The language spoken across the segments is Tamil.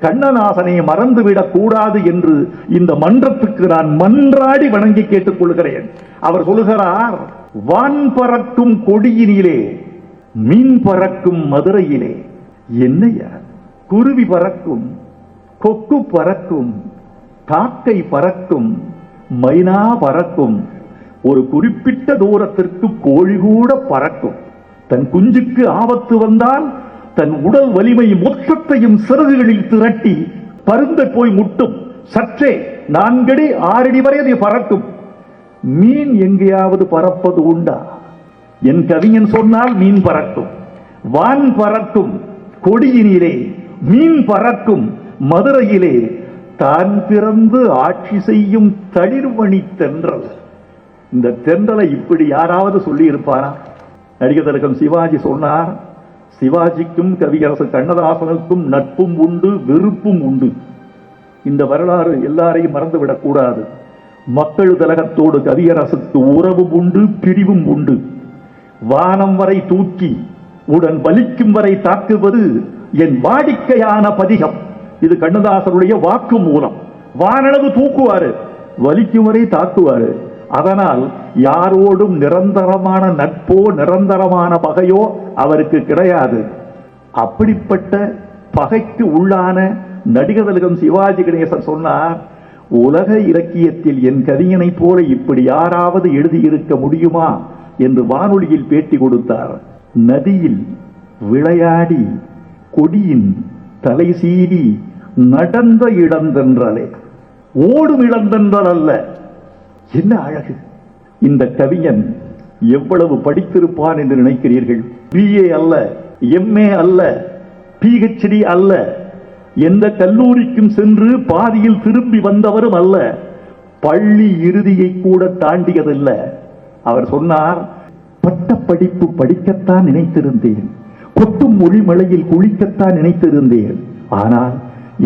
கண்ணதாசனை மறந்துவிடக் கூடாது என்று இந்த மன்றத்துக்கு நான் மன்றாடி வணங்கி கேட்டுக் கொள்கிறேன். அவர் சொல்லுகிறார், வான் பறக்கும் கொடியினிலே மீன் பறக்கும் மதுரையிலே. என்னையா, குருவி பறக்கும், கொக்கு பறக்கும், காக்கை பறக்கும், மைனா பறக்கும், ஒரு குறிப்பிட்ட தூரத்திற்கு கோழி கூட பறக்கும். தன் குஞ்சுக்கு ஆபத்து வந்தால் தன் உடல் வலிமை மொத்தத்தையும் சிறகுகளில் திரட்டி பருந்த போய் முட்டும். சற்றே 4 அடி 6 அடி வரை அதை பறக்கும். மீன் எங்கேயாவது பறப்பது உண்டா? என் கவிஞன் சொன்னால் மீன் பறக்கும், வான் பறக்கும், கொடியினிலே மீன் பறக்கும், மதுரையிலே தான் பிறந்து ஆட்சி செய்யும் தளிர்மணி தென்றல். இந்த தென்றலை இப்படி யாராவது சொல்லி இருப்பாரா? நடிகர் திலகம் சிவாஜி சொன்னார், சிவாஜிக்கும் கவியரசு கண்ணதாசனுக்கும் நட்பும் உண்டு, வெறுப்பும் உண்டு. இந்த வரலாறு எல்லாரையும் மறந்துவிடக் கூடாது. மக்கள் திலகத்தோடு கவியரசுக்கு உறவும் உண்டு, பிரிவும் உண்டு. வானம் வரை தூக்கி உடன் வலிக்கும் வரை தாக்குவது என் வாடிக்கையான பதிகம். இது கண்ணதாசனுடைய வாக்கு மூலம். வானளவு தூக்குவாரு, வலிக்கும் வரை தாக்குவாரு. அதனால் யாரோடும் நிரந்தரமான நட்போ நிரந்தரமான பகையோ அவருக்கு கிடையாது. அப்படிப்பட்ட பகைக்கு உள்ளான நடிகர் திலகம் சிவாஜி கணேசன் சொன்னார், உலக இலக்கியத்தில் என் கவிஞனை போல இப்படி யாராவது எழுதியிருக்க முடியுமா என்று வானொலியில் பேட்டி கொடுத்தார். நதியில் விளையாடி கொடியின் தலை சீறி நடந்த இளந்தென்றலே, ஓடும் இளந்தென்றல் அல்ல. என்ன அழகு! இந்த கவிஞன் எவ்வளவு படித்திருப்பான் என்று நினைக்கிறீர்கள்? BA அல்ல, MA அல்ல, PhD அல்ல, எந்த கல்லூரிக்கும் சென்று பாதியில் திரும்பி வந்தவரும் அல்ல, பள்ளி இறுதியை கூட தாண்டியதில்லை. அவர் சொன்னார், பட்ட படிப்பு படிக்கத்தான் நினைத்திருந்தேன், கொட்டும் மொழிமலையில் குளிக்கத்தான் நினைத்திருந்தேன். ஆனால்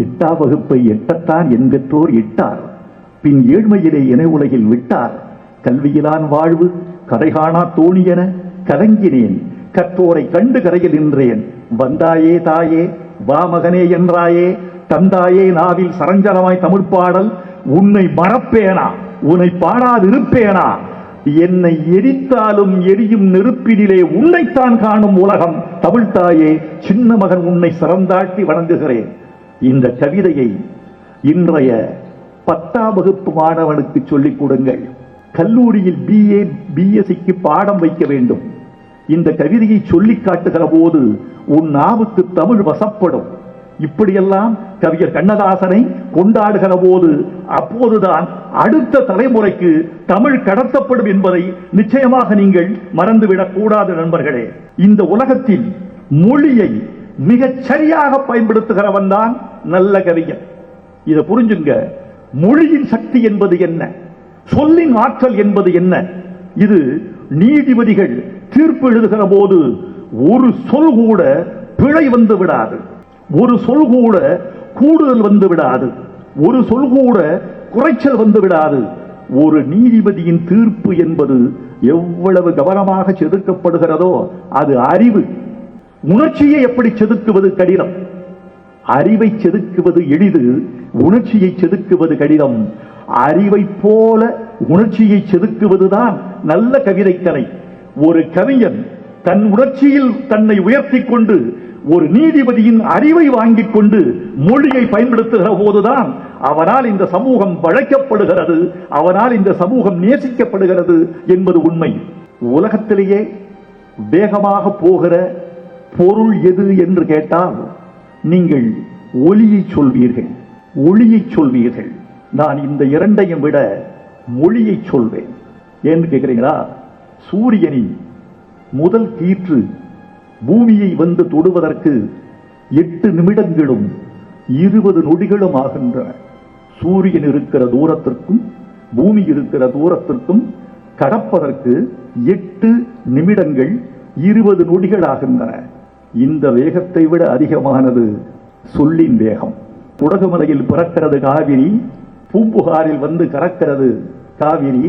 8ஆம் வகுப்பை எட்டத்தான் என் பெற்றோர் இட்டார். பின் ஏழ்மையிலே என உலகில் விட்டார். கல்வியிலான் வாழ்வு கரைகாணா தோணி என கலங்கினேன். கற்றோரை கண்டு கரையில் நின்றேன். வந்தாயே தாயே வா மகனே என்றாயே, தந்தாயே நாவில் சரஞ்சரமாய் தமிழ் பாடல். உன்னை மறப்பேனா, உன்னை பாடாதிருப்பேனா? என்னை எரித்தாலும் எரியும் நெருப்பினிலே உன்னைத்தான் காணும் உலகம். தமிழ் தாயே, சின்ன மகன் உன்னை சிறந்தாட்டி வணங்குகிறேன். இந்த கவிதையை இன்றைய 10ஆம் வகுப்பு மாணவனுக்கு சொல்லிக் கொடுங்கள். கல்லூரியில் BA BSc பாடம் வைக்க வேண்டும். இந்த கவிதையை சொல்லி காட்டுகிற போது உன் நாவுக்கு தமிழ் வசப்படும். இப்படியெல்லாம் கவிஞர் கண்ணதாசனை கொண்டாடுகிற போது அப்போதுதான் அடுத்த தலைமுறைக்கு தமிழ் கடத்தப்படும் என்பதை நிச்சயமாக நீங்கள் மறந்துவிடக் கூடாது நண்பர்களே. இந்த உலகத்தில் மொழியை மிகச் சரியாக பயன்படுத்துகிறவன் தான் நல்ல கவிஞர். இதை புரிஞ்சுங்க. மொழியின் சக்தி என்பது என்ன, சொல்லின் ஆற்றல் என்பது என்ன? இது நீதிபதிகள் தீர்ப்பு எழுதுகிற போது ஒரு சொல் கூட பிழை வந்து விடாது, ஒரு சொல் கூட கூடுதல் வந்து விடாது, ஒரு சொல் கூட குறைச்சல் வந்து விடாது. ஒரு நீதிபதியின் தீர்ப்பு என்பது எவ்வளவு கவனமாக செதுக்கப்படுகிறதோ அது அறிவு. உணர்ச்சியை எப்படி செதுக்குவது கடினம், அறிவை செதுக்குவது எளிது, உணர்ச்சியை செதுக்குவது கடினம். அறிவை போல உணர்ச்சியை செதுக்குவதுதான் நல்ல கவிதைக்கலை. ஒரு கவிஞன் தன் உணர்ச்சியில் தன்னை உயர்த்தி கொண்டு ஒரு நீதிபதியின் அறிவை வாங்கிக் கொண்டு மொழியை பயன்படுத்துகிற போதுதான் அவனால் இந்த சமூகம் வளைக்கப்படுகிறது, அவனால் இந்த சமூகம் நேசிக்கப்படுகிறது என்பது உண்மை. உலகத்திலேயே வேகமாக போகிற பொருள் எது என்று கேட்டால் நீங்கள் ஒலியை சொல்வீர்கள், ஒளியை சொல்வீர்கள். நான் இந்த இரண்டையும் விட மொழியை சொல்வேன். ஏன்னு கேட்கிறீங்களா? சூரியனின் முதல் கீற்று பூமியை வந்து தொடுவதற்கு 8 நிமிடங்களும் 20 நொடிகளும் ஆகின்றன. சூரியன் இருக்கிற தூரத்திற்கும் பூமி இருக்கிற தூரத்திற்கும் கடப்பதற்கு 8 நிமிடங்கள் 20 நொடிகள் ஆகின்றன. இந்த வேகத்தை விட அதிகமானது சொல்லின் வேகம். குடகுமலையில் பிறக்கிறது காவிரி, பூம்புகாரில் வந்து கறக்கிறது காவிரி.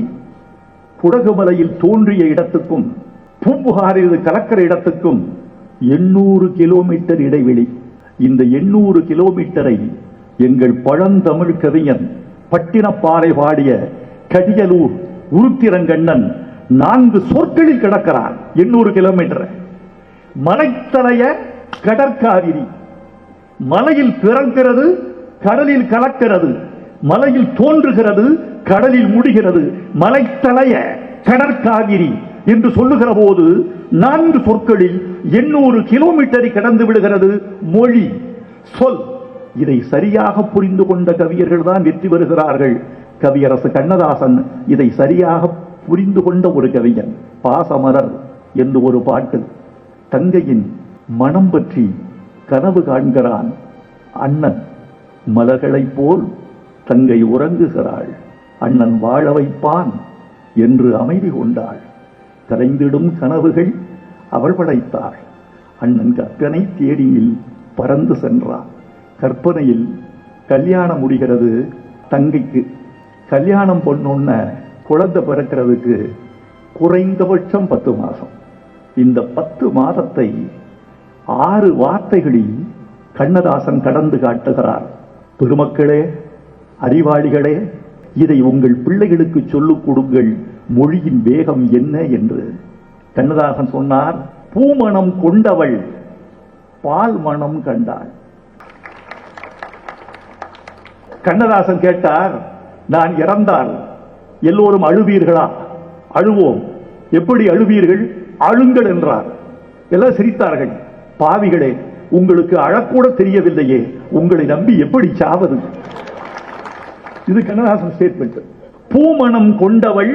குடகுமலையில் தோன்றிய இடத்துக்கும் பூம்புகாரில் கலக்கிற இடத்துக்கும் 800 கிலோமீட்டர் இடைவெளி. இந்த 800 கிலோமீட்டரை எங்கள் பழந்தமிழ் கவிஞன் பட்டினப்பாறை பாடிய கடியலூர் உருத்திரங்கண்ணன் 4 சொற்களில் கிடக்கிறார். 800 கிலோமீட்டர். மலைத்தலைய கடற்காவிரி, மலையில் பிறக்கிறது, கடலில் கலக்கிறது, மலையில் தோன்றுகிறது, கடலில் முடிகிறது. மலைத்தலைய கடற்காவிரி என்று சொல்லுகிற போது 4 சொற்களில் 800 கிலோமீட்டரை கடந்து விடுகிறது மொழி, சொல். இதை சரியாக புரிந்து கொண்ட கவியர்கள் தான் வெற்றி பெறுகிறார்கள். கவியரசு கண்ணதாசன் இதை சரியாக புரிந்து கொண்ட ஒரு கவிஞன். பாசமலர் என்று ஒரு பாட்டு. தங்கையின் மனம் பற்றி கனவு காண்கிறான் அண்ணன். மலர்களைப் போல் தங்கை உறங்குகிறாள், அண்ணன் வாழ வைப்பான் என்று அமைதி கொண்டாள். கரைந்திடும் கனவுகள் அவள் படைத்தாள். அண்ணன் கற்பனை தேடியில் பறந்து சென்றான். கற்பனையில் கல்யாணம் முடிகிறது. தங்கைக்கு கல்யாணம் பொண்ணுன்ன குழந்தை பிறக்கிறதுக்கு குறைந்தபட்சம் 10 மாதம். இந்த 10 மாதத்தை 6 வார்த்தைகளில் கண்ணதாசன் கடந்து காட்டுகிறார். பெருமக்களே, அறிவாளிகளே, இதை உங்கள் பிள்ளைகளுக்கு சொல்லிக் கொடுங்கள், மொழியின் வேகம் என்ன என்று. கண்ணதாசன் சொன்னார், பூமணம் கொண்டவள் பால் மணம் கண்டாள். கண்ணதாசன் கேட்டார், நான் இறந்தால் எல்லோரும் அழுவீர்களா? அழுவோம். எப்படி அழுவீர்கள்? அழுங்கள் என்றார். எல்லாம் சிரித்தார்கள். பாவிகளே, உங்களுக்கு அழக்கூட தெரியவில்லையே, உங்களை நம்பி எப்படி சாவது? இது கண்ணதாசன் ஸ்டேட்மெண்ட். பூமணம் கொண்டவள்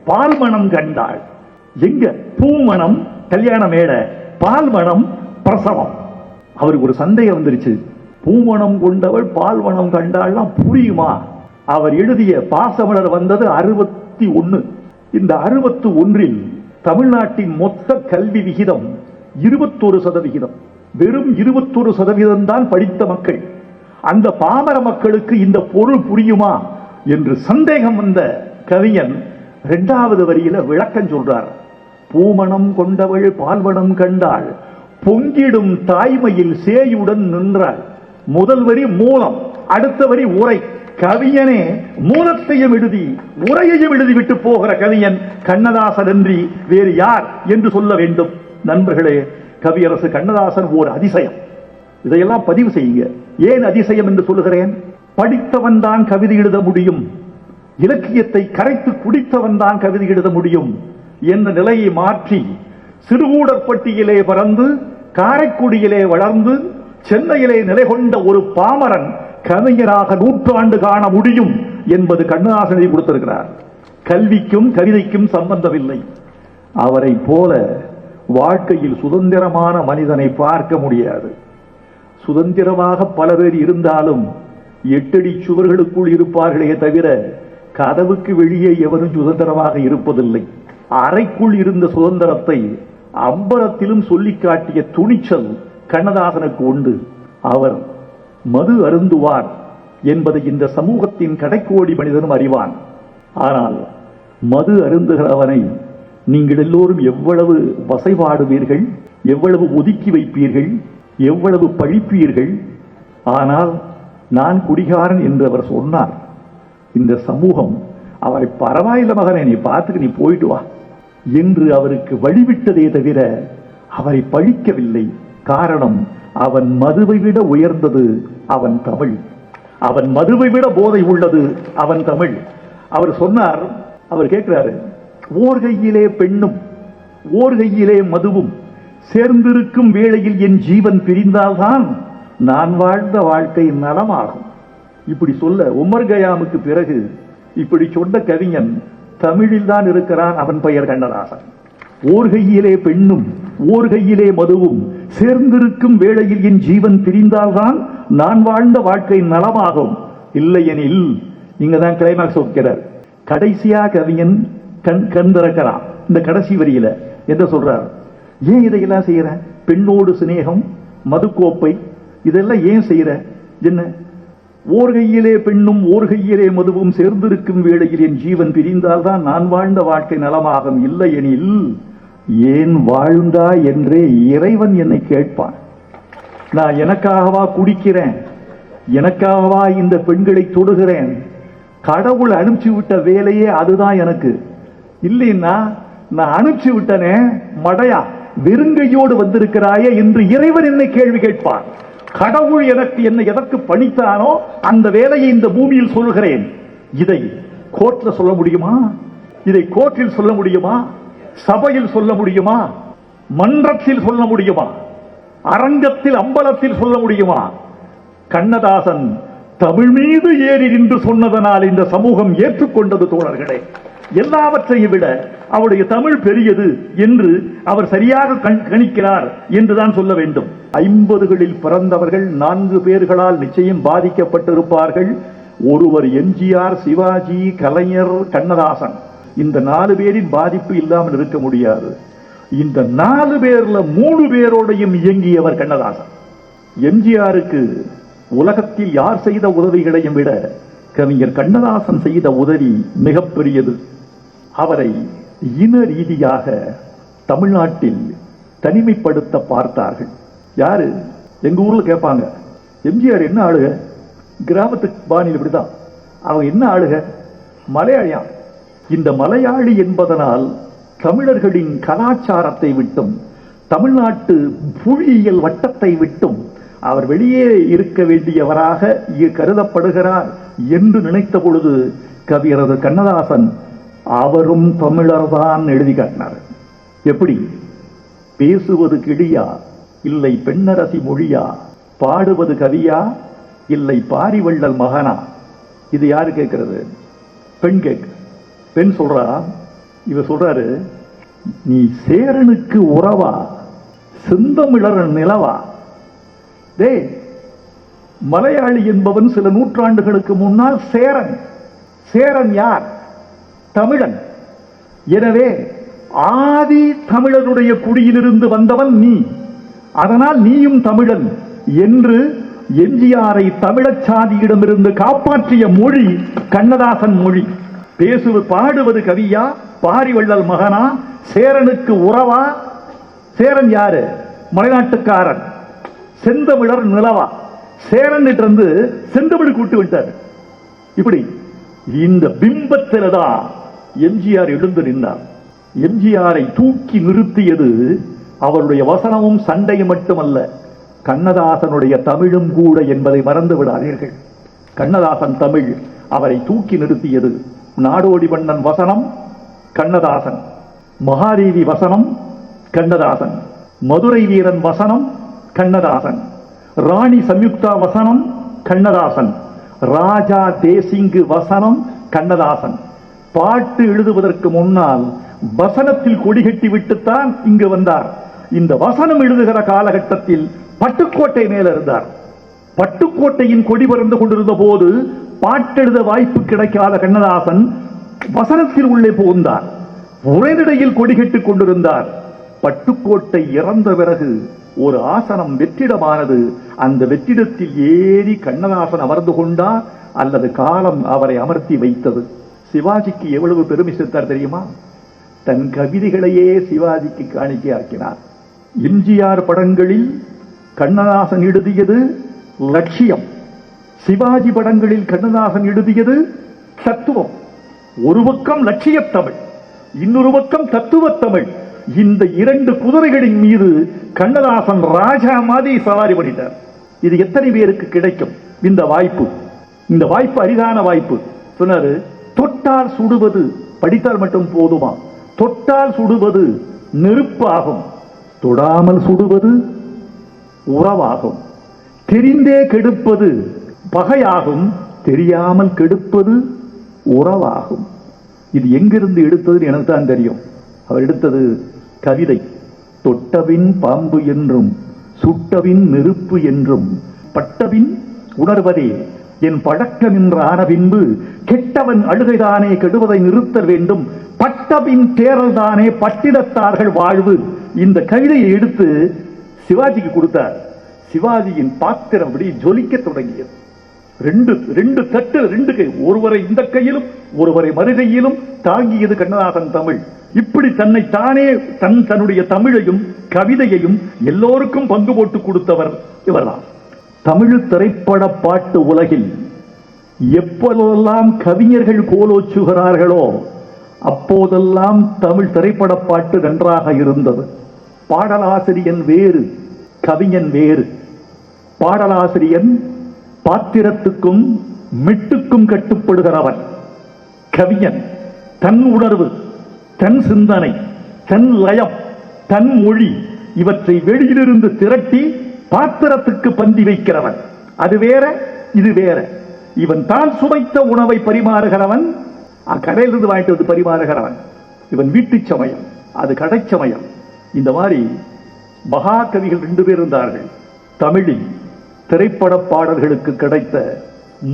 பால்மணம் கண்டாள். எங்க பூமணம் கல்யாண மேட, பால்மணம் பிரசவம். அவருக்கு ஒரு சந்தேகம் வந்துருச்சு. பூமணம் கொண்டவள் பால்மணம் கண்டாள்லாம் புரியுமா? அவர் எழுதிய பாசமலர் வந்தது 61. இந்த 61இல் தமிழ்நாட்டின் மொத்த கல்வி விகிதம் 21%. வெறும் 21% தான் படித்த மக்கள். அந்த பாமர மக்களுக்கு இந்த பொருள் புரியுமா என்று சந்தேகம் வந்த கவிஞன் 2வது வரியில விளக்கம் சொல்றார். பூமணம் கொண்டவள் பால்மணம் கண்டாள், பொங்கிடும் தாய்மையில் சேயுடன் நின்றாள். முதல் வரி மூலம், அடுத்த வரி உரை. கவிஞனே மூலத்தையும் எழுதி உரையையும் எழுதிவிட்டு போகிற கவிஞன் கண்ணதாசன் என்று வேறு யார் என்று சொல்ல வேண்டும். நண்பர்களே, கவியரசு கண்ணதாசன் ஒரு அதிசயம். இதையெல்லாம் பதிவு செய்யுங்க. ஏன் அதிசயம் என்று சொல்லுகிறேன்? படித்தவன் தான் கவிதை எழுத முடியும், இலக்கியத்தை கரைத்து குடித்தவன் தான் கவிதை எழுத முடியும் என்ற நிலையை மாற்றி சிறுகூடற்பட்டியிலே பிறந்து காரைக்குடியிலே வளர்ந்து சென்னையிலே நிலை கொண்ட ஒரு பாமரன் கவிஞராக 100 ஆண்டு காண முடியும் என்பது கண்ணதாசனை கொடுத்திருக்கிறார். கல்விக்கும் கவிதைக்கும் சம்பந்தமில்லை. அவரை போல வாழ்க்கையில் சுதந்திரமான மனிதனை பார்க்க முடியாது. சுதந்திரமாக பல பேர் இருந்தாலும் 8 அடி சுவர்களுக்குள் இருப்பார்களே தவிர கதவுக்கு வெளியே எவரும் சுதந்திரமாக இருப்பதில்லை. அறைக்குள் இருந்த சுதந்திரத்தை அம்பலத்திலும் சொல்லி காட்டிய துணிச்சல் கண்ணதாசனுக்கு உண்டு. அவர் மது அருந்துவார் என்பதை இந்த சமூகத்தின் கடைக்கோடி மனிதனும் அறிவான். ஆனால் மது அருந்துகிறவனை நீங்கள் எல்லோரும் எவ்வளவு வசைபாடுவீர்கள், எவ்வளவு ஒதுக்கி வைப்பீர்கள், எவ்வளவு பழிப்பீர்கள். ஆனால் நான் குடிகாரன் என்று அவர் சொன்னார். இந்த சமூகம் அவரை பரவாயில்ல மகனே, நீ பார்த்துக்கு நீ போயிட்டு வா என்று அவருக்கு வழிவிட்டதே தவிர அவரை பழிக்கவில்லை. காரணம், அவன் மதுவை விட உயர்ந்தது அவன் தமிழ். அவன் மதுவை விட போதை உள்ளது அவன் தமிழ். அவர் சொன்னார், அவர் கேட்கிறாரு, ஓர் கையிலே பெண்ணும் ஓர் கையிலே மதுவும் சேர்ந்திருக்கும் வேளையில் என் ஜீவன் பிரிந்தால்தான் நான் வாழ்ந்த வாழ்க்கை நலமாகும். இப்படி சொல்ல உமர் கயாமுக்கு பிறகு இப்படி சொன்ன கவிஞன் தமிழில் தான் இருக்கிறான். அவன் பெயர் கண்ணதாசன். ஓர் கையிலே பெண்ணும் ஓர் கையிலே மதுவும் சேர்ந்திருக்கும் வேளையில் என் ஜீவன் பிரிந்தால்தான் நான் வாழ்ந்த வாழ்க்கை நலமாகும். இல்லையெனில், இங்கதான் கிளைமாக்ஸ் வைக்கிறார். கடைசியா கவிஞன் கண் திறக்கிறான். இந்த கடைசி வரியில என்ன சொல்றார்? ஏன் இதையெல்லாம் செய்யற? பெண்ணோடு சிநேகம், மதுக்கோப்பை, இதெல்லாம் ஏன் செய்யற? என்ன? ஓர் கையிலே பெண்ணும் ஓர் கையிலே மதுவும் சேர்ந்திருக்கும் வேளையில் என் ஜீவன் பிரிந்தால்தான் நான் வாழ்ந்த வாழ்க்கை நலமாகும். இல்லையெனில் ஏன் வாழ்ந்தா என்றே இறைவன் என்னை கேட்பான். நான் எனக்காகவா குடிக்கிறேன், எனக்காகவா இந்த பெண்களை தொடுகிறேன்? கடவுள் அனுப்பிச்சு விட்ட வேலையே அதுதான் எனக்கு. இல்லைன்னா நான் அனுப்பிச்சு விட்டனே மடையா, வெறுங்கையோடு வந்திருக்கிறாயே என்று இறைவன் என்னை கேள்வி கேட்பான். கடவுள் எனக்கு என்னை எதற்கு பணித்தானோ அந்த வேலையை இந்த பூமியில் சொல்கிறேன். இதை கோர்ட்ல சொல்ல முடியுமா? இதை கோர்ட்டில் சொல்ல முடியுமா? சபையில் சொல்ல முடியுமா? மன்றத்தில் சொல்ல முடியுமா? அரங்கத்தில் அம்பலத்தில் சொல்ல முடியுமா? கண்ணதாசன் தமிழ் மீது ஏறி நின்று சொன்னதனால் இந்த சமூகம் ஏற்றுக்கொண்டது தோழர்களே. எல்லாவற்றையும் விட அவருடைய தமிழ் பெரியது என்று அவர் சரியாக கணிக்கிறார் என்றுதான் சொல்ல வேண்டும். 50களில் பிறந்தவர்கள் 4 பேர்களால் நிச்சயம் பாதிக்கப்பட்டிருப்பார்கள். ஒருவர் எம்ஜிஆர், சிவாஜி, கலைஞர், கண்ணதாசன். இந்த 4 பேரின் பாதிப்பு இல்லாமல் இருக்க முடியாது. இந்த 4 பேர்ல 3 பேரோடையும் இயங்கியவர் கண்ணதாசன். எம்ஜிஆருக்கு உலகத்தில் யார் செய்த உதவிகளையும் விட கவிஞர் கண்ணதாசன் செய்த உதவி மிகப்பெரியது. அவரை இன ரீதியாக தமிழ்நாட்டில் தனிமைப்படுத்த பார்த்தார்கள். யாரு? எங்க ஊர்ல கேட்பாங்க, எம்ஜிஆர் என்ன ஆளுக? கிராமத்து பாணியில் இப்படிதான். அவங்க என்ன ஆளுக? மலையாளியா. இந்த மலையாளி என்பதனால் தமிழர்களின் கலாச்சாரத்தை விட்டும் தமிழ்நாட்டு புவியியல் வட்டத்தை விட்டும் அவர் வெளியே இருக்க வேண்டியவராக கருதப்படுகிறார் என்று நினைத்த பொழுது கவியரது கண்ணதாசன் அவரும் தமிழர்தான் எழுதி காட்டினார். எப்படி? பேசுவது கிளியா இல்லை பெண்ணரசி மொழியா, பாடுவது கவியா இல்லை பாரிவள்ளல் மகனா? இது யாரு கேட்கிறது? பெண் கேட்க. பெண் சொல்றா, இவர் சொல்றாரு, நீ சேரனுக்கு உறவா செந்தமிழர் நிலவா? டே, மலையாளி என்பவன் சில நூற்றாண்டுகளுக்கு முன்னால் சேரன். சேரன் யார்? தமிழன். எனவே ஆதி தமிழனுடைய குடியிலிருந்து வந்தவன் நீ, அதனால் நீயும் தமிழன் என்று எம்ஜிஆரை தமிழச் சாதியிடமிருந்து காப்பாற்றிய மொழி கண்ணதாசன் மொழி. பாடுவது கவியா பாரிவள்ளல் மகனா, சேரனுக்கு உறவா? சேரன் யாரு? மலைநாட்டுக்காரன். செந்தமிழர் நிலவா? சேரன் இருந்து செந்தமிழ் கூட்டு விட்டார். இப்படி இந்த பிம்பத்தில்தான் எம்ஜிஆர் எழுந்து நின்றார். எம்ஜிஆரை தூக்கி நிறுத்தியது அவருடைய வசனமும் சண்டையும் மட்டுமல்ல, கண்ணதாசனுடைய தமிழும் கூட என்பதை மறந்து விடாதீர்கள். கண்ணதாசன் தமிழ் அவரை தூக்கி நிறுத்தியது. நாடோடி மன்னன் வசனம் கண்ணதாசன், மகாதேவி வசனம் கண்ணதாசன், மதுரை வீரன் வசனம் கண்ணதாசன், ராணி சம்யுக்தா வசனம் கண்ணதாசன், ராஜா தேசிங்கு வசனம் கண்ணதாசன். பாட்டு எழுதுவதற்கு முன்னால் வசனத்தில் கொடிகட்டி விட்டுத்தான் இங்கு வந்தார். இந்த வசனம் எழுதுகிற காலகட்டத்தில் பட்டுக்கோட்டை மேல இருந்தார். பட்டுக்கோட்டையின் கொடி பறந்து கொண்டிருந்த போது பாட்டெழுத வாய்ப்பு கிடைக்காத கண்ணதாசன் வசனத்தில் உள்ளே புகுந்தார். உரைநடையில் கொடிகட்டிக் கொண்டிருந்தார். பட்டுக்கோட்டை இறந்த பிறகு ஒரு ஆசனம் வெற்றிடமானது. அந்த வெற்றிடத்தில் ஏறி கண்ணதாசன் அமர்ந்து கொண்டார் அல்லது காலம் அவரை அமர்த்தி வைத்தது. சிவாஜிக்கு எவ்வளவு பெருமை சேர்த்தார் தெரியுமா? தன் கவிதைகளையே சிவாஜிக்கு காணிக்கையாக்கினார். எம்ஜிஆர் படங்களில் கண்ணதாசன் எழுதியது லட்சியம், சிவாஜி படங்களில் கண்ணதாசன் எழுதியது தத்துவம். ஒரு பக்கம் லட்சிய தமிழ், இன்னொரு பக்கம் தத்துவ தமிழ். இந்த 2 குதிரைகளின் மீது கண்ணதாசன் ராஜா மாதிரி சவாரி பண்ணிட்டார். இது எத்தனை பேருக்கு கிடைக்கும் இந்த வாய்ப்பு? இந்த வாய்ப்பு அரிதான வாய்ப்பு. சொன்னாரு, தொட்டால் சுடுவது படித்தால் மட்டும் போதுமா? தொட்டால் சுடுவது நெருப்பு ஆகும், தொடாமல் சுடுவது உறவாகும். தெரிந்தே கெடுப்பது பகையாகும், தெரியாமல் கெடுப்பது உறவாகும். இது எங்கிருந்து எடுத்தது எனக்கு தான் தெரியும். அவர் எடுத்தது கவிதை. தொட்டபின் பாம்பு என்றும் சுட்டபின் நெருப்பு என்றும் பட்டபின் உணர்வதே என் பழக்கம் என்று ஆன பின்பு கெட்டவன் அழுகைதானே கெடுவதை நிறுத்தல் வேண்டும், பட்டபின் தேரல் தானே பட்டிடத்தார்கள் வாழ்வு. இந்த கவிதையை எடுத்து சிவாஜிக்கு கொடுத்தார். சிவாஜியின் பாத்திரம் அப்படி ஜொலிக்க தொடங்கியது. ரெண்டு தட்டு, 2 கை, ஒருவரை இந்த கையிலும் ஒருவரை மறுகையிலும் தாங்கியது கண்ணதாசன் தமிழ். இப்படி தன்னை தானே தன்னுடைய தமிழையும் கவிதையையும் எல்லோருக்கும் பங்கு போட்டு கொடுத்தவர் இவர்தான். தமிழ் திரைப்பட பாட்டு உலகில் எப்போதெல்லாம் கவிஞர்கள் கோலோச்சுகிறார்களோ அப்போதெல்லாம் தமிழ் திரைப்பட பாட்டு நன்றாக இருந்தது. பாடலாசிரியன் வேறு, கவிஞன் வேறு. பாடலாசிரியன் பாத்திரத்துக்கும் மெட்டுக்கும் கட்டுப்படுகிறவன். கவிஞன் தன் உணர்வு, தன் சிந்தனை, தன் லயம், தன் மொழி இவற்றை வெளியிலிருந்து திரட்டி பாத்திரத்துக்கு பந்தி வைக்கிறவன். அது வேற, இது வேற. இவன் தான் சுவைத்த உணவை பரிமாறுகிறவன், கடையிலிருந்து வாங்கிட்டு வந்து பரிமாறுகிறவன். இவன் வீட்டு சமயம், அது கடை சமயம். இந்த மாதிரி மகாகவிகள் 2 பேர் இருந்தார்கள். தமிழில் திரைப்பட பாடல்களுக்கு கிடைத்த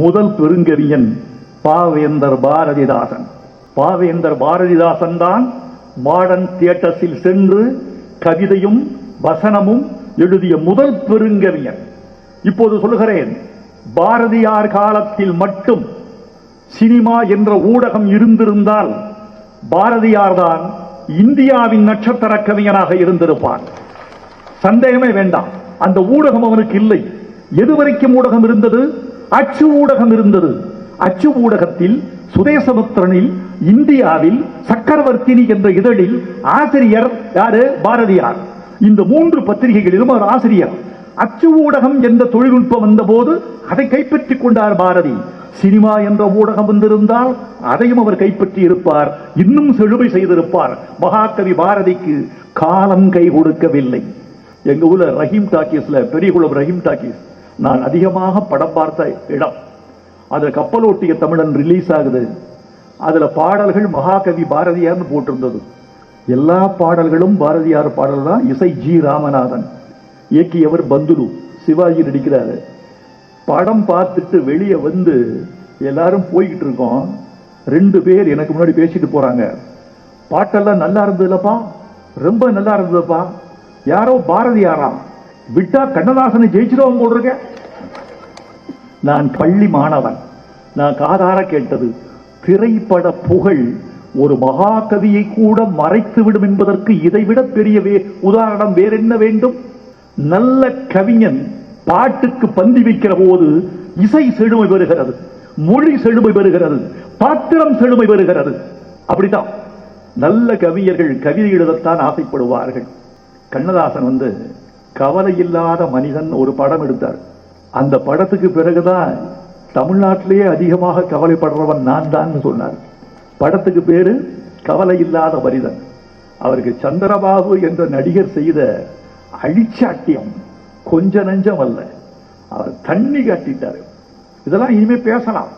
முதல் பெருங்கவிஞன் பாவேந்தர் பாரதிதாசன். பாவேந்தர் பாரதிதாசன் தான் மாடர்ன் தியேட்டர்ஸில் சென்று கவிதையும் வசனமும் எழுதிய முதல் பெருங்கவிஞன். இப்போது சொல்கிறேன், பாரதியார் காலத்தில் மட்டும் சினிமா என்ற ஊடகம் இருந்திருந்தால் பாரதியார் தான் இந்தியாவின் நட்சத்திர கவிஞனாக இருந்திருப்பான். சந்தேகமே வேண்டாம். அந்த ஊடகம் அவனுக்கு இல்லை. எதுவரைக்கும் ஊடகம் இருந்தது? அச்சு ஊடகம் இருந்தது. அச்சு ஊடகத்தில் சுதேசமித்திரனில், இந்தியாவில் சக்கரவர்த்தினி என்ற இதழில் ஆசிரியர் யாரு? பாரதியார். இந்த 3 பத்திரிகைகளிலும் அவர் ஆசிரியர். அச்சு ஊடகம் என்ற தொழில்நுட்பம் வந்த போது அதை கைப்பற்றிக் கொண்டார் பாரதி. சினிமா என்ற ஊடகம் வந்திருந்தால் அதையும் அவர் கைப்பற்றி இருப்பார், இன்னும் செழுமை செய்திருப்பார். மகாகவி பாரதிக்கு காலம் கை கொடுக்கவில்லை. எங்க ஊர்ல ரஹீம் டாக்கீஸ்ல, பெரியகுளம் ரஹீம் டாக்கீஸ் நான் அதிகமாக படம் பார்த்த இடம். அதுல கப்பலோட்டிய தமிழன் ரிலீஸ் ஆகுது. அதுல பாடல்கள் மகாகவி பாரதியார்னு போட்டிருந்தது. எல்லா பாடல்களும் பாரதியார் பாடல் தான். இசை ஜி ராமநாதன், இயக்கியவர் பந்துலு. சிவாஜி நடிக்கிறாரு. படம் பார்த்துட்டு வெளியே வந்து எல்லாரும் போய்கிட்டு இருக்கோம். 2 பேர் எனக்கு முன்னாடி பேசிட்டு போறாங்க. பாட்டெல்லாம் நல்லா இருந்ததுலப்பா, ரொம்ப நல்லா இருந்ததுப்பா. யாரோ பாரதியாராம், விட்டா கண்ணதாசனை ஜெயிச்சிருவோம் போடுறேன். நான் பள்ளி மாணவன். நான் காதார கேட்டது, திரைப்பட புகழ் ஒரு மகாகவியை கூட மறைத்துவிடும் என்பதற்கு இதைவிட பெரிய உதாரணம் வேற என்ன வேண்டும்? நல்ல கவிஞன் பாட்டுக்கு பந்தி வைக்கிற போது இசை செழுமை பெறுகிறது, மொழி செழுமை பெறுகிறது, பாத்திரம் செழுமை பெறுகிறது. அப்படித்தான் நல்ல கவிஞர்கள் கவிதை எழுதத்தான் ஆசைப்படுவார்கள். கண்ணதாசன் கவலை இல்லாத மனிதன் ஒரு படம் எடுத்தார். அந்த படத்துக்கு பிறகுதான் தமிழ்நாட்டிலேயே அதிகமாக கவலைப்படுறவன் நான் தான் சொன்னார். படத்துக்கு பேரு கவலை இல்லாத மனிதன். அவருக்கு சந்திரபாபு என்ற நடிகர் செய்த அழிச்சாட்டியம் கொஞ்ச நஞ்சம் அல்ல. அவர் தண்ணி காட்டிட்டார். இதெல்லாம் இனிமே பேசலாம்.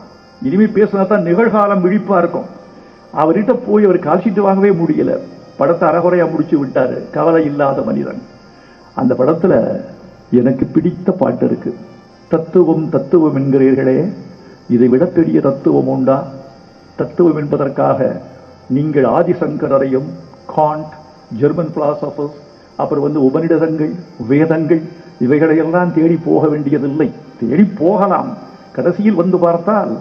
இனிமே பேசினா தான் நிகழ்காலம் விழிப்பா இருக்கும். அவர்கிட்ட போய் அவர் கால்ஷீட் வாங்கவே முடியல. படத்தை அறகுறையா முடிச்சு விட்டாரு. கவலை இல்லாத மனிதன். அந்த படத்துல எனக்கு பிடித்த பாட்டு இருக்கு. தத்துவம் தத்துவம் என்கிறீர்களே, இதை விட பெரிய தத்துவம் உண்டா? தத்துவம் என்பதற்காக நீங்கள் ஆதிசங்கரையும், காண்ட், ஜெர்மன் பிலாசபர்ஸ், அப்புறம் உபநிடதங்கள், வேதங்கள் இவைகளையெல்லாம் தேடி போக வேண்டியதில்லை. தேடி போகலாம். கடைசியில் பார்த்தால்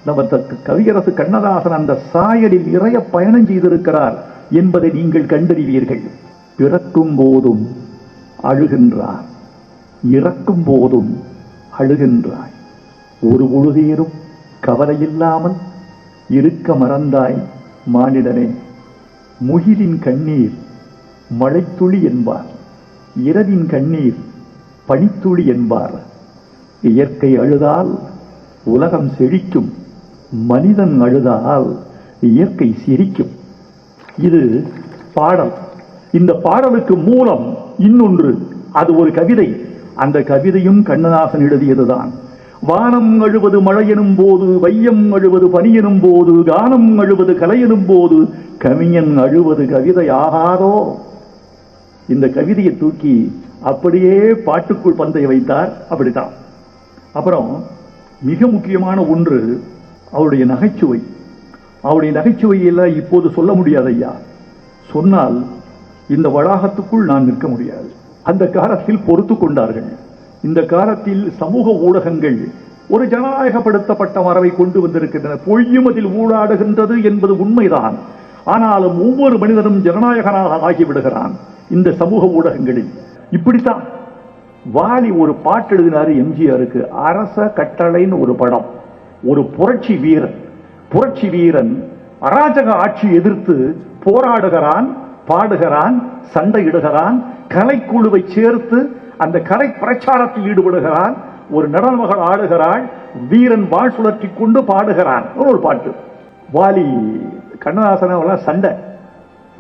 நம்ம கவியரசு கண்ணதாசன் அந்த சாயலில் நிறைய பயணம் செய்திருக்கிறார் என்பதை நீங்கள் கண்டறிவீர்கள். பிறக்கும் போதும் அழுகின்றார், இறக்கும் போதும் அழுகின்றாய், ஒரு பொழுதேனும் கவலையில்லாமல் இருக்க மறந்தாய் மானிடனே. முகிலின் கண்ணீர் மழைத்துளி என்பார், இரவின் கண்ணீர் பனித்துளி என்பார். இயற்கை அழுதால் உலகம் செழிக்கும், மனிதன் அழுதால் இயற்கை சிரிக்கும். இது பாடல். இந்த பாடலுக்கு மூலம் இன்னொன்று, அது ஒரு கவிதை. அந்த கவிதையும் கண்ணதாசன் எழுதியதுதான். வானம் அழுவது மழை எனும் போது, வையம் அழுவது பனி எனும் போது, கானம் அழுவது கலை எனும் போது, கவிஞன் அழுவது கவிதை ஆகாதோ. இந்த கவிதையை தூக்கி அப்படியே பாட்டுக்குள் பந்தை வைத்தார். அப்படித்தான். அப்புறம் மிக முக்கியமான ஒன்று அவருடைய நகைச்சுவை. அவருடைய நகைச்சுவையெல்லாம் இப்போது சொல்ல முடியாது ஐயா. சொன்னால் இந்த வளாகத்துக்குள் நான் நிற்க முடியாது. அந்த காலத்தில் பொறுத்து கொண்டார்கள். இந்த காலத்தில் சமூக ஊடகங்கள் ஒரு ஜனநாயகப்படுத்தப்பட்ட மரபை கொண்டு வந்திருக்கின்றன. பொய்யும் அதில் ஊடாடுகின்றது என்பது உண்மைதான். ஆனாலும் ஒவ்வொரு மனிதனும் ஜனநாயகனாக ஆகிவிடுகிறான் இந்த சமூக ஊடகங்களில். இப்படித்தான் வாலி ஒரு பாட்டு எழுதினாரு எம்ஜிஆருக்கு. அரச கட்டளைன்னு ஒரு படம். ஒரு புரட்சி வீரன் அராஜக ஆட்சி எதிர்த்து போராடுகிறான், பாடுகிறான், சண்டையிடுகிறான், கலைக்குழுவை சேர்த்து அந்த கலை பிரச்சாரத்தில் ஈடுபடுகிறான். ஒரு நடனமகள் ஆடுகிறாள், வீரன் வாழ் சுழற்றி கொண்டு பாடுகிறான். ஒரு பாட்டு. வாலி கண்ணதாசன் சண்டை.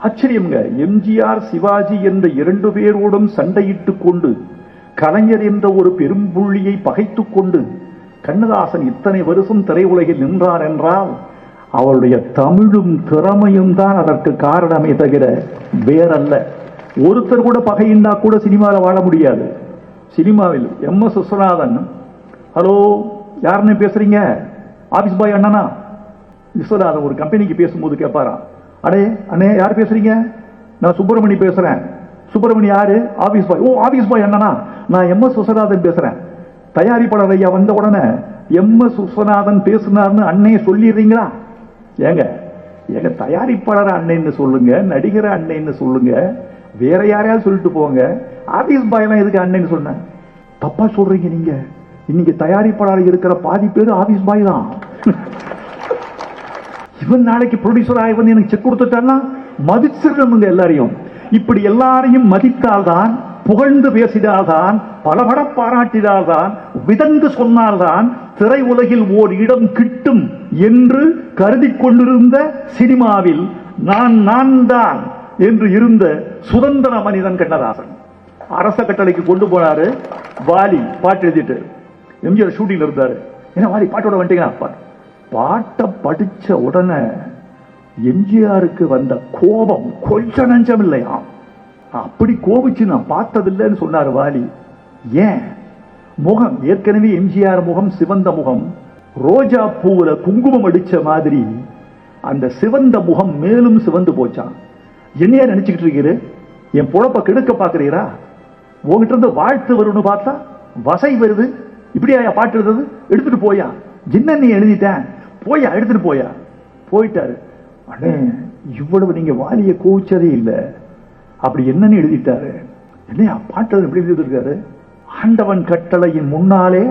ஆச்சரியம்ங்க. எம்ஜிஆர் சிவாஜி என்ற 2 பேரோடும் சண்டையிட்டுக் கொண்டு கலைஞர் என்ற ஒரு பெரும்புள்ளியை பகைத்துக் கொண்டு கண்ணதாசன் இத்தனை வருஷம் திரையுலகில் நின்றார் என்றால் அவருடைய தமிழும் திறமையும் தான் அதற்கு காரணமே தவிர வேறல்ல. ஒருத்தர் கூட பகையின்றா கூட சினிமாவில் வாழ முடியாது. சினிமாவில் எம்.எஸ். விஸ்வநாதன், ஹலோ யாருன்னு பேசுறீங்க? ஆபீஸ் பாய் அண்ணனா? விஸ்வநாதன் ஒரு கம்பெனிக்கு பேசும்போது கேட்பாராம், அடே அண்ணே யார் பேசுறீங்க? நான் சுப்பிரமணி பேசுறேன். சுப்பிரமணி யாரு? Office boy. ஓ ஆபீஸ் பாய் அண்ணனா, நான் எம்.எஸ். விஸ்வநாதன் பேசுறேன். தயாரிப்பாளர் ஐயா வந்த உடனே எம்.எஸ். விஸ்வநாதன் பேசுனார்னு அண்ணே சொல்லிடுறீங்களா? ஏங்க தயாரிப்பாளர் அண்ணன்னு சொல்லுங்க, நடிகர் அண்ணன்னு சொல்லுங்க, வேற யாரையாவது சொல்லிட்டு போங்க. ஆபீஸ் பாய் எல்லாம் எதுக்கு அண்ணன்னு சொன்ன? தப்பா சொல்றீங்க நீங்க. இன்னைக்கு தயாரிப்பாளர் இருக்கிற பாதி பேர் ஆபீஸ் பாய் தான். இவன் நாளைக்கு ப்ரொடியூசர் ஆகி எனக்கு செக் கொடுத்துட்டான்னா மதிச்சிடணுங்க எல்லாரையும். இப்படி எல்லாரையும் மதித்தால்தான், புகழ்ந்து பேசினால்தான், பலபட பாராட்டினால்தான், விதந்து சொன்னால்தான் திரை உலகில் ஓர் இடம் கிட்டும் என்று கருதி கொண்டிருந்த சினிமாவில் நான் தான் என்று இருந்த சுதந்திர மனிதன் கண்ணதாசன் அரச கட்டளைக்கு கொண்டு போனாரு. வாலி பாட்டு எழுதிட்டு எம்ஜிஆர் ஷூட்டிங் இருந்தாரு. என்ன வாலி பாட்டோட வந்துட்டீங்கன்னா? பாட்டை படிச்ச உடனே எம்ஜிஆருக்கு வந்த கோபம் கொஞ்சம் நஞ்சம் இல்லையா? அப்படி கோபிச்சு நான் பார்த்ததில்லைன்னு சொன்னார் வாலி. ஏன்? முகம் ஏற்கனவே எம்ஜிஆர் முகம் சிவந்த முகம், ரோஜா பூவுல குங்குமம் அடிச்ச மாதிரி அந்த சிவந்த முகம் மேலும் சிவந்து போச்சான். என்னையா நினைச்சுக்கிட்டு இருக்கிறீரு? என் பொழப்ப கெடுக்க பாக்குறீரா? உங்ககிட்ட இருந்து வாழ்த்து வரும்னு பார்த்தா வசை வருது. இப்படியா பாட்டு எழுதுறது? எடுத்துட்டு போயா. என்ன நீ எழுதிட்டேன், போயா எடுத்துட்டு போயா. போயிட்டாரு. அண்ணே இவ்வளவு நீங்க வாலிய கோவிச்சதே இல்லை. அப்படி என்னன்னு எழுதிட்டாரு? என்னையா பாட்டு எப்படி எழுதியிருக்காரு? ஆண்டவன் கட்டளையின் முன்னாலே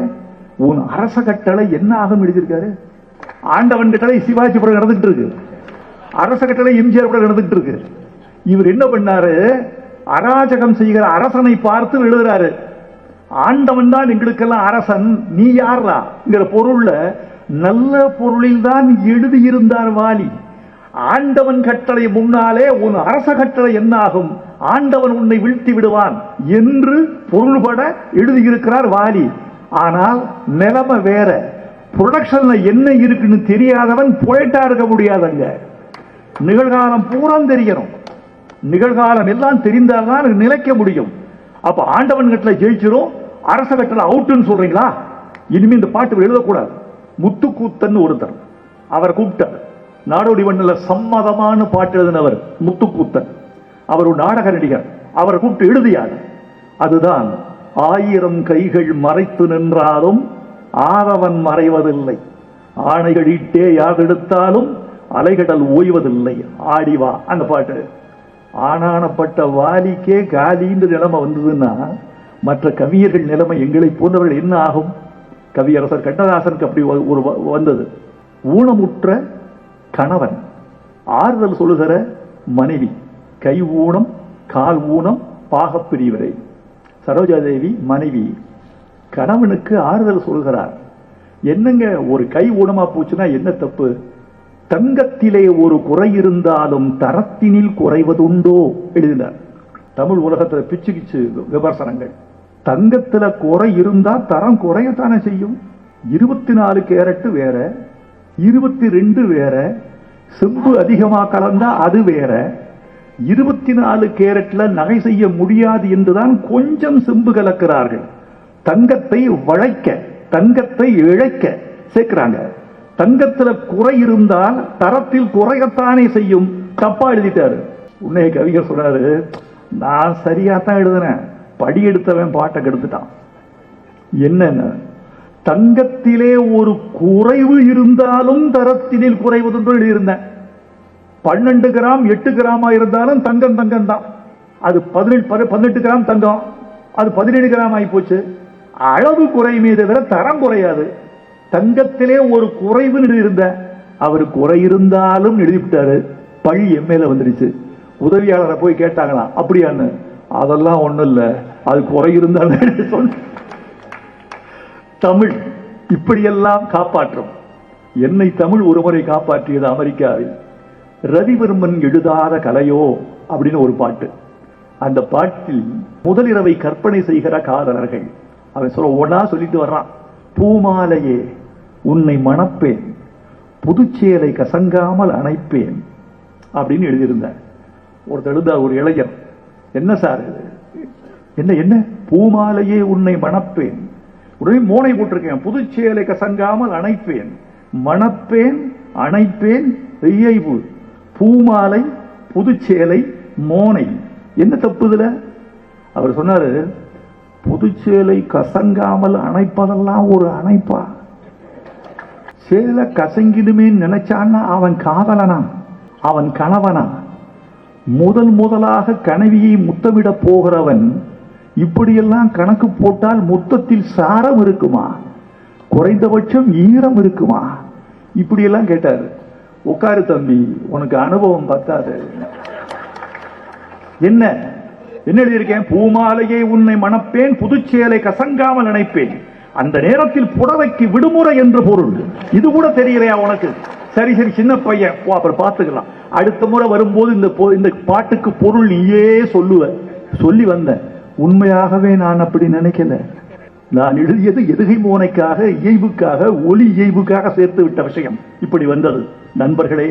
உன் அரச கட்டளை என்ன ஆகும் எழுதியிருக்காரு. ஆண்டவன் கட்டளை சிவாஜி படம் நடந்துட்டு இருக்கு, அரச கட்டளை எம்ஜிஆர் படம் நடந்துட்டு இருக்கு. இவர் என்ன பண்ணாரு? அராஜகம் செய்கிற அரசனை பார்த்து எழுதுறாரு, ஆண்டவன் தான் எங்களுக்கெல்லாம் அரசன், நீ யாரா பொருள்ல நல்ல பொருளில் தான் எழுதியிருந்தார் வாலி. ஆண்டவன் கட்டளை முன்னாலே உன் அரச கட்டளை என்ன ஆகும், ஆண்டவன் உன்னை வீழ்த்தி விடுவான் என்று பொருள்பட எழுதியிருக்கிறார் வாலி. ஆனால் நிலைமை வேற. புரொடக்ஷன்ல என்ன இருக்குன்னு தெரியாதவன் போயிட்டா இருக்க முடியாதங்க. நிகழ்காலம் பூரா தெரியணும். நிகழ்காலம் எல்லாம் தெரிந்தால்தான் நிலைக்க முடியும். அப்ப ஆண்டவன் கட்டளை ஜெயிச்சிரும், அரச கட்டளை அவுட்டுன்னு சொல்றீங்களா? இனிமே இந்த பாட்டு எழுதக்கூடாது. முத்துக்கூத்தன் ஒருத்தர், அவர் கூப்பிட்டார். நாடோடி வண்ணல சம்மதமான பாட்டு எழுதினவர் முத்துக்கூத்தன். அவர் ஒரு நாடக நடிகர். அவரை கூப்பிட்டு எழுதியார். அதுதான் 1000 கைகள் மறைத்து நின்றாலும் ஆதவன் மறைவதில்லை, ஆணைகள் இட்டே யாதெடுத்தாலும் அலைகடல் ஓய்வதில்லை, ஆடிவா. அந்த பாட்டு ஆனானப்பட்ட வாலிக்கே காலின்ற நிலைமை வந்ததுன்னா மற்ற கவியர்கள் நிலைமை எங்களை போன்றவர்கள் என்ன ஆகும்? கவியரசர் கண்ணதாசனுக்கு அப்படி ஒரு வந்தது. ஊனமுற்ற கணவன், ஆறுதல் சொல்லுகிற மனைவி, கை ஊனம் கால் ஊனம் பாகப்பிரிவினை. சரோஜாதேவி மனைவி கணவனுக்கு ஆறுதல் சொல்கிறார். என்னங்க ஒரு கை ஊனமா போச்சுன்னா என்ன தப்பு? தங்கத்திலே ஒரு குறை இருந்தாலும் தரத்தினில் குறைவதுண்டோ எழுதினார். தமிழ் உலகத்தில் பிச்சு கிச்சு விமர்சனங்கள். தங்கத்துல குறை இருந்தா தரம் குறையத்தானே செய்யும். 24 கேரட் வேற, 22 வேற, செம்பு அதிகமா கலந்தா அது வேற. 24 கேரட்ல நகை செய்ய முடியாது என்றுதான் கொஞ்சம் செம்பு கலக்கிறார்கள். தங்கத்தை வளைக்க, தங்கத்தை இழைக்க சேர்க்கிறாங்க. தங்கத்துல குறை இருந்தால் தரத்தில் குறையத்தானே செய்யும். தப்பா எழுதிட்டாரு. உன்னை கவிஞர் சொன்னாரு, நான் சரியாத்தான் எழுதுறேன், படி எடுத்தவன் பாட்டை கெடுத்துட்டான். என்ன? தங்கத்திலே ஒரு குறைவு இருந்தாலும் தரத்தினில் குறைவதென்று எழுதியிருந்தேன். 12 கிராம் 8 கிராமா இருந்தாலும் தங்கம் தங்கம் தான். அது 18 கிராம் தங்கம், அது 17 கிராம் ஆகி போச்சு. அளவு குறையுமே தவிர தரம் குறையாது. தங்கத்திலே ஒரு குறைவுன்னு இருந்த அவர் குறை இருந்தாலும் எழுதிவிட்டாரு. பழி எம்எல்ஏ வந்துருச்சு. உதவியாளரை போய் கேட்டாங்களாம், அப்படியான்னு. அதெல்லாம் ஒண்ணும் இல்ல, அது குறை இருந்தாலும் சொன்ன. தமிழ் இப்படியெல்லாம் காப்பாற்றும். என்னை தமிழ் ஒருமுறை காப்பாற்றியது அமெரிக்காவில். ரவிவர்மன் எழுதாத கலையோ அப்படின்னு ஒரு பாட்டு. அந்த பாட்டில் முதலிரவை கற்பனை செய்கிற காதலர்கள் அவன் சொல்ல ஒன்னா சொல்லிட்டு வர்றான். பூமாலையே உன்னை மணப்பேன், புதுச்சேலை கசங்காமல் அணைப்பேன் அப்படின்னு எழுதியிருந்தார். ஒருத்தர் எழுதார், ஒரு இளைஞர். என்ன சார் என்ன என்ன பூமாலையே உன்னை மணப்பேன், உடனே மோனை போட்டிருக்கேன், புதுச்சேலை கசங்காமல் அணைப்பேன், மணப்பேன் அணைப்பேன் இயைபு, பூமாலை புதுச்சேலை மோனை. என்ன தப்புதுல? அவர் சொன்னாரு, புதுச்சேலை கசங்காமல் அணைப்பதெல்லாம் ஒரு அணைப்பா? சேலை கசங்கிடுமே நினைச்சான்னா அவன் காதலனா, அவன் கணவனா? முதலாக கனவியை முத்தமிட போகிறவன் இப்படியெல்லாம் கணக்கு போட்டால் முத்தத்தில் சாரம் இருக்குமா, குறைந்தபட்சம் ஈரம் இருக்குமா? இப்படியெல்லாம் கேட்டார். உட்காரு தம்பி, உனக்கு அனுபவம் பத்தாது. என்ன என்ன எழுதியிருக்கேன்? பூமாலையை உன்னை மணப்பேன், புதுச்சேலை கசங்காமல் நினைப்பேன். அந்த நேரத்தில் புடவைக்கு விடுமுறை என்று பொருள். இது கூட தெரியலையா உனக்கு? சரி சரி, சின்ன பையன், அப்புறம் பார்த்துக்கலாம். அடுத்த முறை வரும்போது இந்த பாட்டுக்கு பொருள் நீயே சொல்லுவ. சொல்லி வந்த. உண்மையாகவே நான் அப்படி நினைக்கல. நான் எழுதியது எதுகை மோனைக்காக, இயைபுக்காக, ஒலி இயைபுக்காக சேர்த்து விட்ட விஷயம் இப்படி வந்தது. நண்பர்களே,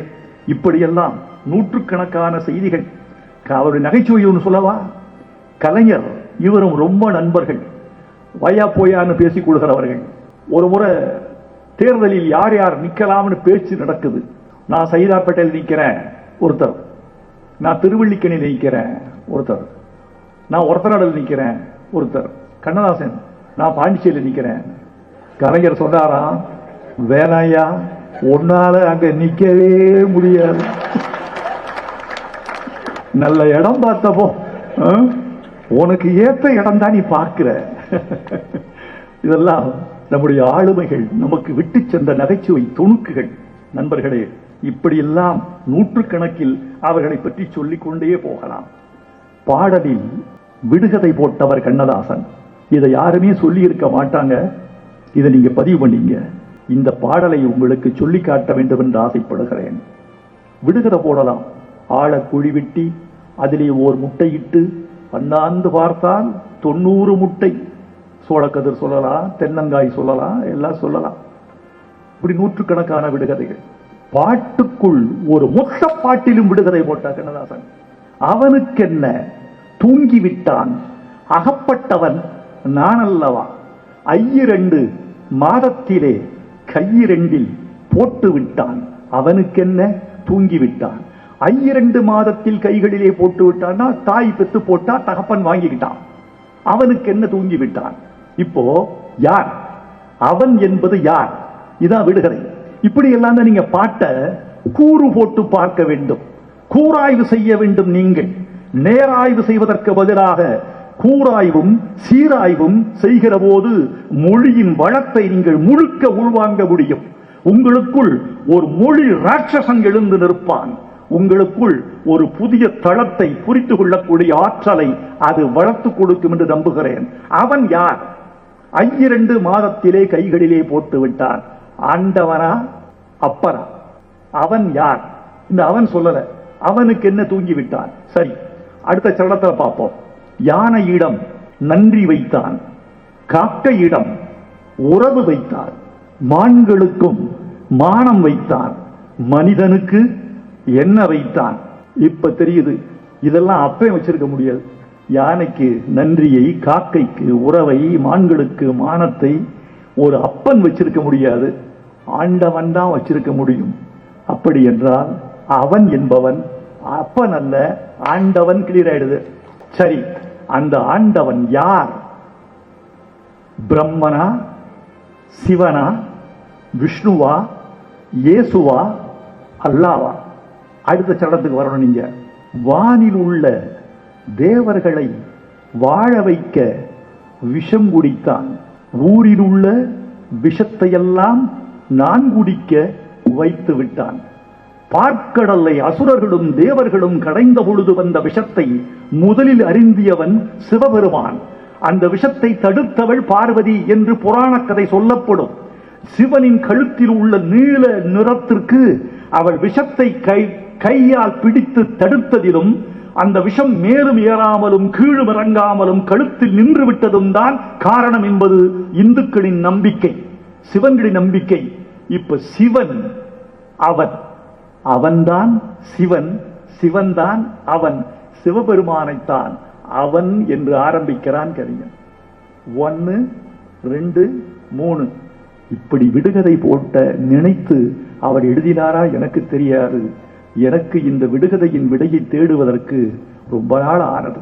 இப்படியெல்லாம் நூற்றுக்கணக்கான செய்திகள். அவருடைய நகைச்சுவை ஒன்று சொல்லவா? கலைஞர் இவரும் ரொம்ப நண்பர்கள், வயா போயான்னு பேசிக் கொள்கிறவர்கள். ஒரு முறை தேர்தலில் யார் யார் நிக்கலாம்னு பேச்சு நடக்குது. நான் சைதாப்பேட்டையில் நிற்கிறேன் ஒருத்தர், நான் திருவள்ளிக்கணியில் நிற்கிறேன் ஒருத்தர், நான் ஒருத்தநாடில் நிற்கிறேன் ஒருத்தர், கண்ணதாசன் நான் பாண்டிச்சேரியில் நிற்கிறேன். கலைஞர் சொன்னாராம், வேணாயா ஒன்னால அங்க நிக்கவே முடியாது, நல்ல இடம் பார்த்தப்போ உனக்கு ஏற்ற இடம் தான் நீ பார்க்கிற. இதெல்லாம் நம்முடைய ஆளுமைகள் நமக்கு விட்டு சென்ற நகைச்சுவை துணுக்குகள். நண்பர்களே, இப்படியெல்லாம் நூற்றுக்கணக்கில் அவர்களை பற்றி சொல்லிக் கொண்டே போகலாம். பாடலில் விடுகதை போட்டவர் கண்ணதாசன். இதை யாருமே சொல்லி இருக்க மாட்டாங்க. இதை நீங்க பதிவு பண்ணீங்க. இந்த பாடலை உங்களுக்கு சொல்லி காட்ட வேண்டும் என்று ஆசைப்படுகிறேன். விடுகதை போடலாம். ஆழ குழி வெட்டி அதிலே ஓர் முட்டையிட்டு அண்ணாந்து பார்த்தால் 90 முட்டை. சோளக்கதிர் சொல்லலாம், தென்னங்காய் சொல்லலாம், எல்லாம் சொல்லலாம். இப்படி நூற்றுக்கணக்கான விடுகதைகள். பாட்டுக்குள் ஒரு மொத்த பாட்டிலும் விடுகதை போட்டார் கண்ணதாசன். அவனுக்கென்ன தூங்கிவிட்டான் அகப்பட்டவன் நான் அல்லவா, ஐயிரண்டு மாதத்திலே கையிரண்டில் போட்டு விட்டான். அவனுக்கென்ன தூங்கிவிட்டான், ஐயிரண்டு மாதத்தில் கைகளிலே போட்டு விட்டான்னா தாய் பெத்து போட்டா தகப்பன் வாங்கிக்கிட்டான். அவனுக்கு என்ன தூங்கி விட்டான். இப்போ யார் அவன் என்பது யார்? இதான் விடுகதை. இப்படி எல்லாம் தான் நீங்க பாட்டை கூறு போட்டு பார்க்க வேண்டும், கூராய்வு செய்ய வேண்டும். நீங்கள் நேராய்வு செய்வதற்கு பதிலாக கூராய்வும் சீராய்வும் செய்கிற போது மொழியின் வளத்தை நீங்கள் முழுக்க உள்வாங்க முடியும். உங்களுக்குள் ஒரு மொழி ராட்சசன் எழுந்து நிற்பான். உங்களுக்குள் ஒரு புதிய தளத்தை புரிந்து கொள்ளக்கூடிய ஆற்றலை அது வளர்த்துக் கொடுக்கும் என்று நம்புகிறேன். அவன் யார்? ஐயிரண்டு மாதத்திலே கைகளிலே போட்டு விட்டான். ஆண்டவனா அப்பனா? அவன் யார்? இந்த அவன் சொல்லல. அவனுக்கு என்ன தூங்கி விட்டான். சரி, அடுத்த சரணத்தில் பார்ப்போம். யானையிடம் நன்றி வைத்தான், காக்கையிடம் உறவு வைத்தான், மான்களுக்கும் மானம் வைத்தான், மனிதனுக்கு என்ன வைத்தான்? இப்ப தெரியுது. இதெல்லாம் அப்பே வச்சிருக்க முடியாது. யானைக்கு நன்றியை, காக்கைக்கு உறவை, மான்களுக்கு மானத்தை ஒரு அப்பன் வச்சிருக்க முடியாது. ஆண்டவன் தான் வச்சிருக்க முடியும். அப்படி என்றால் அவன் என்பவன் அப்பன் அல்ல, ஆண்டவன். கிளியர் ஆயிடுது. சரி, அந்த ஆண்டவன் யார்? பிரம்மனா, சிவனா, விஷ்ணுவா, இயேசுவா, அல்லாவா? அடுத்த சடத்துக்கு வரணும். நீங்க வானில் உள்ள தேவர்களை வாழ வைக்க விஷம் குடித்தான், ஊரில் உள்ள விஷத்தையெல்லாம் நான் குடிக்க வைத்து விட்டான். பார்க்கடலை அசுரர்களும் தேவர்களும் கடைந்த பொழுது வந்த விஷத்தை முதலில் அறிந்தியவன் சிவபெருமான். அந்த விஷத்தை தடுத்தவள் பார்வதி என்று புராண கதை சொல்லப்படும். சிவனின் கழுத்தில் உள்ள நீல நிறத்திற்கு அவள் விஷத்தை கையால் பிடித்து தடுத்ததிலும் அந்த விஷம் மேலும் ஏறாமலும் கீழும் இறங்காமலும் கழுத்தில் நின்று விட்டதும் தான் காரணம் என்பது இந்துக்களின் நம்பிக்கை, சிவன்களின் நம்பிக்கை. இப்ப சிவன் அவன்தான் சிவன், சிவன்தான் அவன், சிவபெருமானைத்தான் அவன் என்று ஆரம்பிக்கிறான் கவிஞன். 1 2 3 இப்படி விடுகதை போட்ட நினைத்து அவர் எழுதினாரா எனக்கு தெரியாது. எனக்கு இந்த விடுகதையின் விடையை தேடுவதற்கு ரொம்ப நாள் ஆனது.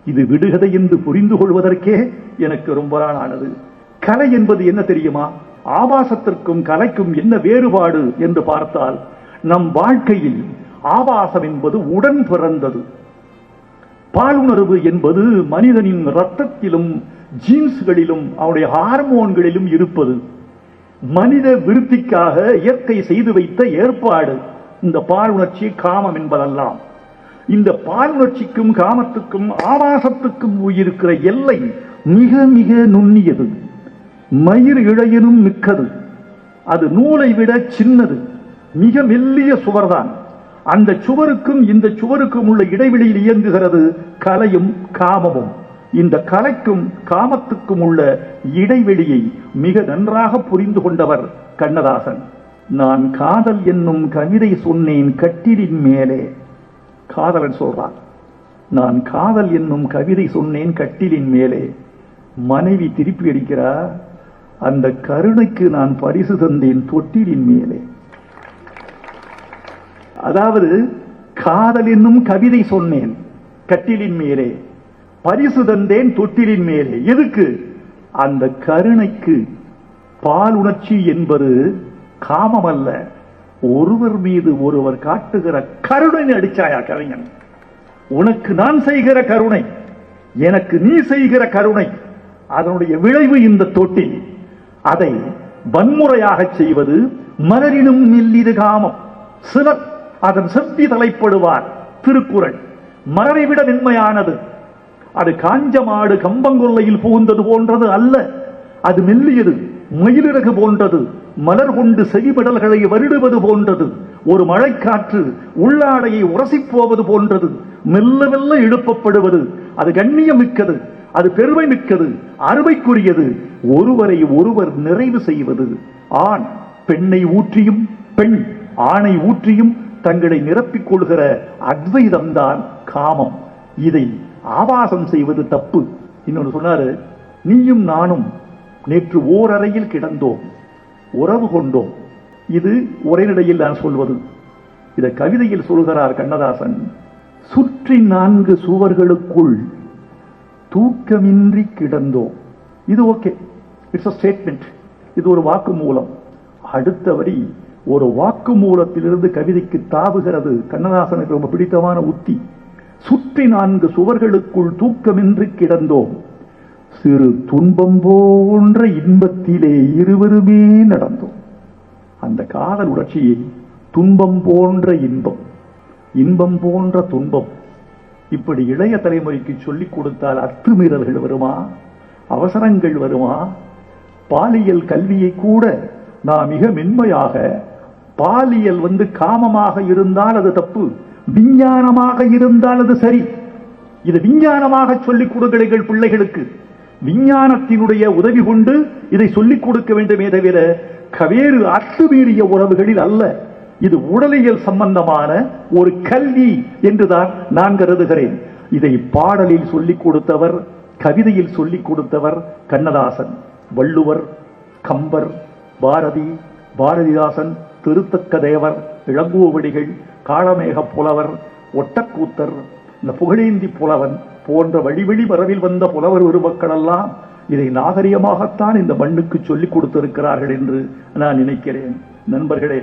இது விடுகதை என்று புரிந்து கொள்வதற்கே எனக்கு ரொம்ப நாள் ஆனது. கலை என்பது என்ன தெரியுமா? ஆபாசத்திற்கும் கலைக்கும் என்ன வேறுபாடு என்று பார்த்தால், நம் வாழ்க்கையில் ஆபாசம் என்பது உடன் பிறந்தது. பாலுணர்வு என்பது மனிதனின் இரத்தத்திலும் ஜீன்ஸ்களிலும் அவருடைய ஹார்மோன்களிலும் இருப்பது. மனித விருத்திக்காக இயற்கை செய்து வைத்த ஏற்பாடு இந்த பாலுணர்ச்சி, காமம் என்பதெல்லாம். இந்த பாலுணர்ச்சிக்கும் காமத்துக்கும் ஆபாசத்துக்கும் இருக்கிற எல்லை மிக மிக நுண்ணியது. மயிர் இழையனும் மிக்கது. அது நூலை விட சின்னது, மிக மெல்லிய சுவர்தான். அந்த சுவருக்கும் இந்த சுவருக்கும் உள்ள இடைவெளியில் இயங்குகிறது கலையும் காமமும். இந்த கலைக்கும் காமத்துக்கும் உள்ள இடைவெளியை மிக நன்றாக புரிந்து கொண்டவர் கண்ணதாசன். நான் காதல் என்னும் கவிதை சொன்னேன் கட்டிலின் மேலே. காதலன் சொல்றான், நான் காதல் என்னும் கவிதை சொன்னேன் கட்டிலின் மேலே. மனைவி திருப்பி அடிக்கிறார், அந்த கருணைக்கு நான் பரிசு தந்தேன் தொட்டிலின் மேலே. அதாவது காதல் என்னும் கவிதை சொன்னேன் கட்டிலின் மேலே, பரிசு தந்தேன் தொட்டிலின் மேலே. எதுக்கு? அந்த கருணைக்கு. பால் உணர்ச்சி என்பது காமம் அல்ல, ஒருவர் மீது ஒருவர் காட்டுகிற கருணை. அடிச்சாயா கவிஞன்? உனக்கு நான் செய்கிற கருணை, எனக்கு நீ செய்கிற கருணை, அதனுடைய விளைவு இந்த தொட்டில். அதை வன்முறையாக செய்வது மலரினும் மெல்லிது காமம். சிலர் அதன் செப்பி தலைப்படுவார். திருக்குறள் மலரை விட மென்மையானது. அது காஞ்ச மாடு கம்பங்கொல்லையில் புகுந்தது போன்றது அல்ல, அது மெல்லியது, மயிலிறகு போன்றது, மலர் கொண்டு செவிபடல்களை வருடுவது போன்றது, ஒரு மழைக்காற்று உள்ளாடையை உரசிப் போவது போன்றது, மெல்ல மெல்ல எழுப்பப்படுவது. அது கண்ணியம் மிக்கது, அது பெருமை மிக்கது, அருமைக்குரியது. ஒருவரை ஒருவர் நிறைவு செய்வது. ஆண் பெண்ணை ஊற்றியும் பெண் ஆணை ஊற்றியும் தங்களை நிரப்பிக் கொள்கிற அத்வைதம்தான் காமம். இதை ஆபாசம் செய்வது தப்பு. இன்னொன்று சொன்னாரு, நீயும் நானும் நேற்று ஓரறையில் கிடந்தோம், உறவு கொண்டோம். இது உரைநடையில் நான் சொல்வது. இதை கவிதையில் சொல்கிறார் கண்ணதாசன். சுற்றி 4 சுவர்களுக்குள் தூக்கமின்றி கிடந்தோம். இது ஓகே, இட்ஸ் a ஸ்டேட்மெண்ட், இது ஒரு வாக்கு மூலம். அடுத்த வரி ஒரு வாக்கு மூலத்திலிருந்து கவிதைக்கு தாவுகிறது. கண்ணதாசனுக்கு ரொம்ப பிடித்தமான உத்தி. சுற்றி 4 சுவர்களுக்குள் தூக்கமின்றி கிடந்தோம், சிறு துன்பம் போன்ற இன்பத்திலே இருவருமே நடந்தோம். அந்த காதல் உணர்ச்சியை துன்பம் போன்ற இன்பம், இன்பம் போன்ற துன்பம், இப்படி இளைய தலைமுறைக்கு சொல்லிக் கொடுத்தால் அத்துமீறல்கள் வருமா? அவசரங்கள் வருமா? பாலியல் கல்வியை கூட நான் மிக மென்மையாக, பாலியல் காமமாக இருந்தால் அது தப்பு, விஞ்ஞானமாக இருந்தால் அது சரி. இது விஞ்ஞானமாக சொல்லிக் கொடுங்கள் பிள்ளைகளுக்கு. விஞ்ஞானத்தினுடைய உதவி கொண்டு இதை சொல்லிக் கொடுக்க வேண்டுமே தவிர வேறு அத்துமீறிய உறவுகளில் அல்ல. இது உடலியல் சம்பந்தமான ஒரு கல்வி என்றுதான் நான் கருதுகிறேன். இதை பாடலில் சொல்லிக் கொடுத்தவர், கவிதையில் சொல்லிக் கொடுத்தவர் கண்ணதாசன். வள்ளுவர், கம்பர், பாரதி, பாரதிதாசன், திருத்தக்க தேவர், இளங்கோவடிகள், காளமேக புலவர், ஒட்டக்கூத்தர், இந்த புகழேந்தி புலவன் போன்ற வழிவழி மரபில் வந்த புலவர் உருவக்களெல்லாம் இதை நாகரிகமாகத்தான் இந்த மண்ணுக்கு சொல்லிக் கொடுத்திருக்கிறார்கள் என்று நான் நினைக்கிறேன். நண்பர்களே,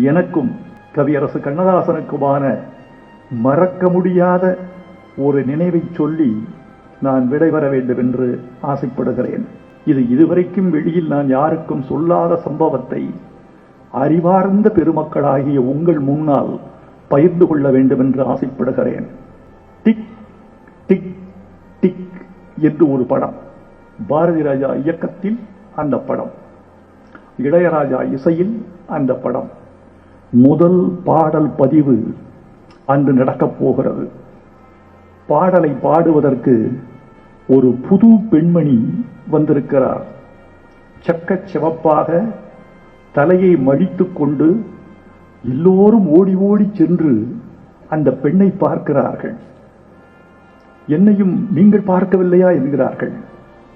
எனக்கும் கவியரசு கண்ணதாசனுக்குமான மறக்க முடியாத ஒரு நினைவை சொல்லி நான் விடைபெற வேண்டும் என்று ஆசைப்படுகிறேன். இது இதுவரைக்கும் வெளியில் நான் யாருக்கும் சொல்லாத சம்பவத்தை அறிவார்ந்த பெருமக்களாகிய உங்கள் முன்னால் பகிர்ந்து கொள்ள வேண்டும் என்று ஆசைப்படுகிறேன். டிக் டிக் டிக் என்று ஒரு படம், பாரதி ராஜா இயக்கத்தில் அந்த படம், இளையராஜா இசையில் அந்த படம். முதல் பாடல் பதிவு அன்று நடக்கப் போகிறது. பாடலை பாடுவதற்கு ஒரு புது பெண்மணி வந்திருக்கிறார். சக்கச் சிவப்பாக தலையை மடித்துக் கொண்டு எல்லோரும் ஓடி ஓடி சென்று அந்த பெண்ணை பார்க்கிறார்கள். என்னையும் நீங்கள் பார்க்கவில்லையா என்கிறார்கள்.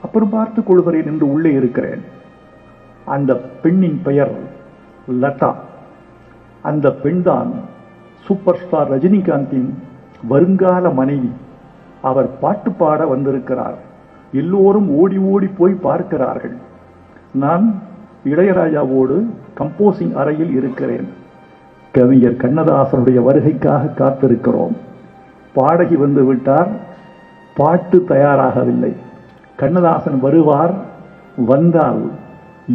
அப்புறம் பார்த்துக் கொள்கிறேன் என்று உள்ளே இருக்கிறேன். அந்த பெண்ணின் பெயர் லதா. அந்த பெண்தான் சூப்பர் ஸ்டார் ரஜினிகாந்தின் வருங்கால மனைவி. அவர் பாட்டு பாட வந்திருக்கிறார். எல்லோரும் ஓடி ஓடி போய் பார்க்கிறார்கள். நான் இளையராஜாவோடு கம்போசிங் அறையில் இருக்கிறேன். கவிஞர் கண்ணதாசனுடைய வருகைக்காக காத்திருக்கிறோம். பாடகி வந்து விட்டார். பாட்டு தயாராகவில்லை. கண்ணதாசன் வருவார். வந்தால்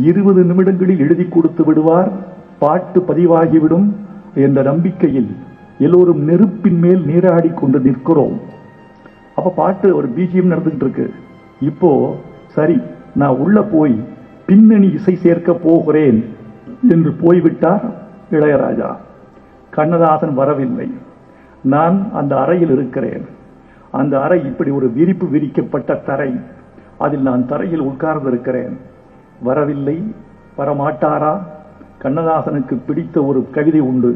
20 நிமிடங்களில் எழுதி கொடுத்து விடுவார். பாட்டு பதிவாகிவிடும் என்ற நம்பிக்கையில் எல்லோரும் நெருப்பின் மேல் நீராடி கொண்டு நிற்கிறோம். அப்ப பாட்டு ஒரு பிஜிஎம் நடந்துட்டு இருக்கு. இப்போ சரி, நான் உள்ள போய் பின்னணி இசை சேர்க்க போகிறேன் என்று போய்விட்டார் இளையராஜா. கண்ணதாசன் வரவில்லை. நான் அந்த அறையில் இருக்கிறேன். அந்த அறை இப்படி ஒரு விரிப்பு விரிக்கப்பட்ட தரை. அதில் நான் தரையில் உட்கார்ந்து இருக்கிறேன். வரவில்லை. வரமாட்டாரா? கண்ணதாசனுக்கு பிடித்த ஒரு கவிதை உண்டு.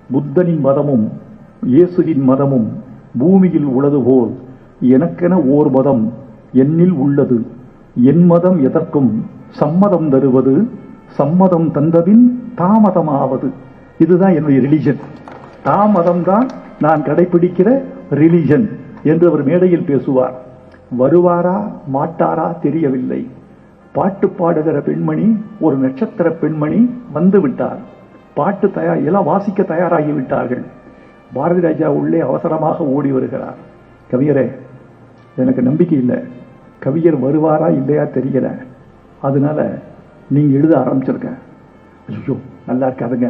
புத்தனின் மதமும் இயேசுவின் மதமும் பூமியில் உள்ளது போல் எனக்கென ஓர் மதம் என்னில் உள்ளது. என் மதம் எதற்கும் சம்மதம் தருவது, சம்மதம் தந்தபின் தாமதமாவது. இதுதான் என்னுடைய ரிலிஜன். தாமதம் தான் நான் கடைபிடிக்கிற ரிலிஜன் என்று அவர் மேடையில் பேசுவார். வருவாரா மாட்டாரா தெரியவில்லை. பாட்டு பாடுகிற பெண்மணி, ஒரு நட்சத்திர பெண்மணி வந்து விட்டார். பாட்டு எல்லாம் வாசிக்க தயாராகி விட்டார்கள். பாரதி ராஜா உள்ளே அவசரமாக ஓடி வருகிறார். கவிஞரே, எனக்கு நம்பிக்கை இல்லை. கவிஞர் வருவாரா இல்லையா தெரியல. அதனால நீங்க எழுத ஆரம்பிச்சிருக்க. ஐயோ, நல்லா இருக்காதுங்க.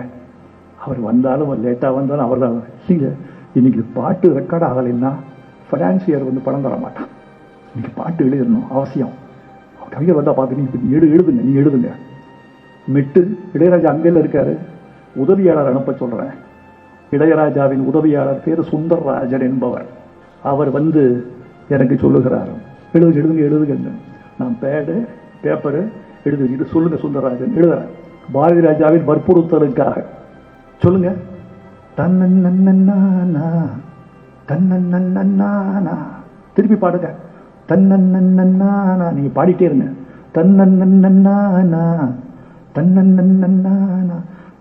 அவர் வந்தாலும் லேட்டா வந்தாலும் அவர் தான் இல்லைங்க. இன்னைக்கு பாட்டு ரெக்கார்ட் ஆகலைன்னா பைனான்சியர் வந்து பணம் தர மாட்டான். இன்னைக்கு பாட்டு எழுதணும் அவசியம். கவிஞர் வந்தா பார்த்து நீங்க எழுதுங்க, நீங்க எழுதுங்க. மெட்டு இளையராஜா அங்கேல இருக்காரு. உதவியாளர் அனுப்ப சொல்றேன். இளையராஜாவின் உதவியாளர் பேர் சுந்தர்ராஜன் என்பவர். அவர் வந்து எனக்கு சொல்லுகிறார், எழுதுங்க எழுதுங்க எழுதுங்க. நான் பேடு பேப்பரு எழுது, இது சொல்லுங்க சுந்தரராஜன். எழுதுறேன். பாரதி ராஜாவின் வற்புறுத்தலுக்காக சொல்லுங்க. தன்னன்னா தன்னன்னா திருப்பி பாடுங்க. தன்னன்னா நீங்க பாடிட்டே இருங்க. தன்னன்னா தன்னன்னா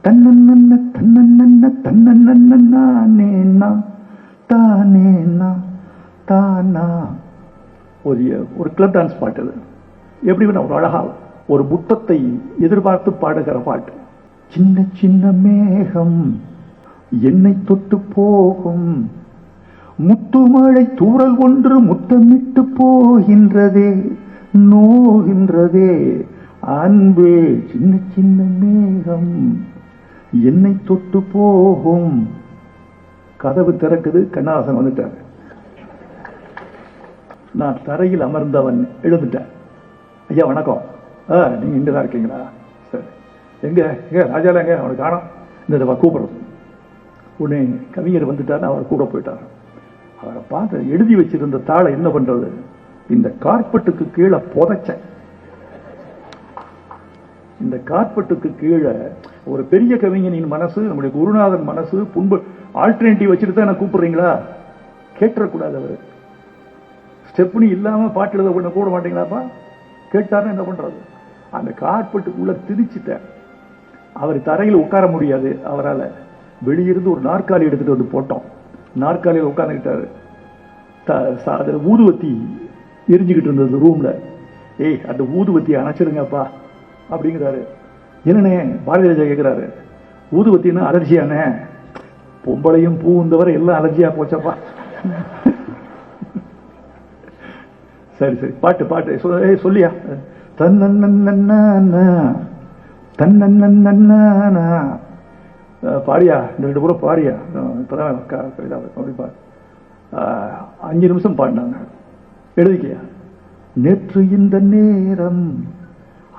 தன்னன்ன தன்னன்ன தன்னன்னா தானேனா தானா. ஒரு கிளப் டான்ஸ் பாட்டு. அது எப்படி ஒரு அழகா ஒரு புத்தத்தை எதிர்பார்த்து பாடுகிற பாட்டு. சின்ன சின்ன மேகம் என்னை தொட்டு போகும், முத்துமழை தூறல் ஒன்று முத்தமிட்டு போகின்றதே, நோகின்றதே அன்பே. சின்ன சின்ன மேகம் என்னை தொட்டு போகும். கதவு திறக்குது. கண்ணதாசன் வந்துட்டார். நான் தரையில் அமர்ந்தவன் எழுந்துட்டேன். ஐயா வணக்கம். நீங்க இங்கதான் இருக்கீங்களா? சரி. எங்க ராஜால எங்க? அவனுக்கு காணோம். இந்த கூப்பிடுறது. உடனே கவிஞர் வந்துட்டார். அவர் கூட போயிட்டார். அவரை பார்த்து எழுதி வச்சிருந்த தாளை என்ன பண்றது, இந்த கார்பெட்டுக்கு கீழே புதைச்சேன். இந்த கார்பெட்டுக்கு கீழே ஒரு பெரிய கவிஞனின் மனசு, நம்முடைய குருநாதன் மனசு புண்பு ஆல்டர்னேட்டிவ் வச்சுட்டு தான் என்ன கூப்பிடுறீங்களா? கேட்டுறக்கூடாது. அவர் ஸ்டெப்னி இல்லாம பாட்டு எழுத கூட மாட்டீங்களாப்பா? கேட்டாருன்னு என்ன பண்றது? அந்த கார்பெட்டுக்குள்ள திரிச்சிட்டேன். அவர் தரையில் உட்கார முடியாது. அவரால் வெளியிருந்து ஒரு நாற்காலி எடுத்துட்டு வந்து போட்டோம். நாற்காலியில் உட்கார்ந்துக்கிட்டாரு. அதுல ஊதுவத்தி எரிஞ்சுக்கிட்டு இருந்தது ரூம்ல. ஏய், அந்த ஊதுவத்தியை அணைச்சிருங்கப்பா அப்படிங்கிறாரு. என்னண்ணே? பாரதி ராஜா கேட்கிறாரு. ஊதுவத்தின்னு அலர்ஜியானே பொம்பளையும் பூந்தவரை எல்லாம் அலர்ஜியா போச்சப்பா. சரி சரி, பாட்டு பாட்டு சொல்லியா. தன்னன்னா தன்னன்னா பாடியா, இந்த 2 கூட பாடியா. இப்பதான் அப்படி பாடு. 5 நிமிஷம் பாடினாங்க. எழுதிக்கையா. நேற்று இந்த நேரம்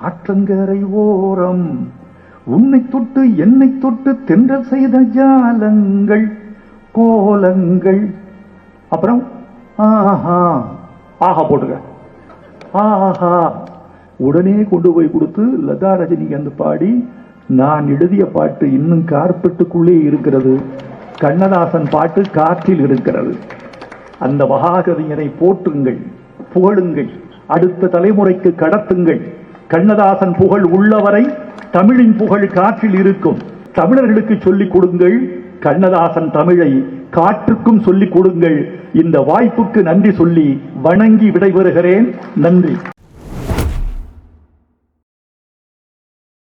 ஆற்றங்கரை ஓரம் உன்னை தொட்டு என்னை தொட்டு தென்றல் செய்த ஜாலங்கள் கோலங்கள். அப்புறம் ஆஹா ஆஹா போட்டுக்க. ஆஹா உடனே கொண்டு போய் கொடுத்து லதா ரஜினிகாந்த் பாடி, நான் எழுதிய பாட்டு இன்னும் கார்பெட்டுக்குள்ளே இருக்கிறது, கண்ணதாசன் பாட்டு காற்றில் இருக்கிறது. அந்த மகாகவிஞரை போற்றுங்கள், புகழுங்கள், அடுத்த தலைமுறைக்கு கடத்துங்கள். கண்ணதாசன் புகழ் உள்ளவரை தமிழின் புகழ் காற்றில் இருக்கும். தமிழர்களுக்கு சொல்லிக் கொடுங்கள், கண்ணதாசன் தமிழை காற்றுக்கும் சொல்லிக் கொடுங்கள். இந்த வாய்ப்புக்கு நன்றி சொல்லி வணங்கி விடைபெறுகிறேன். நன்றி.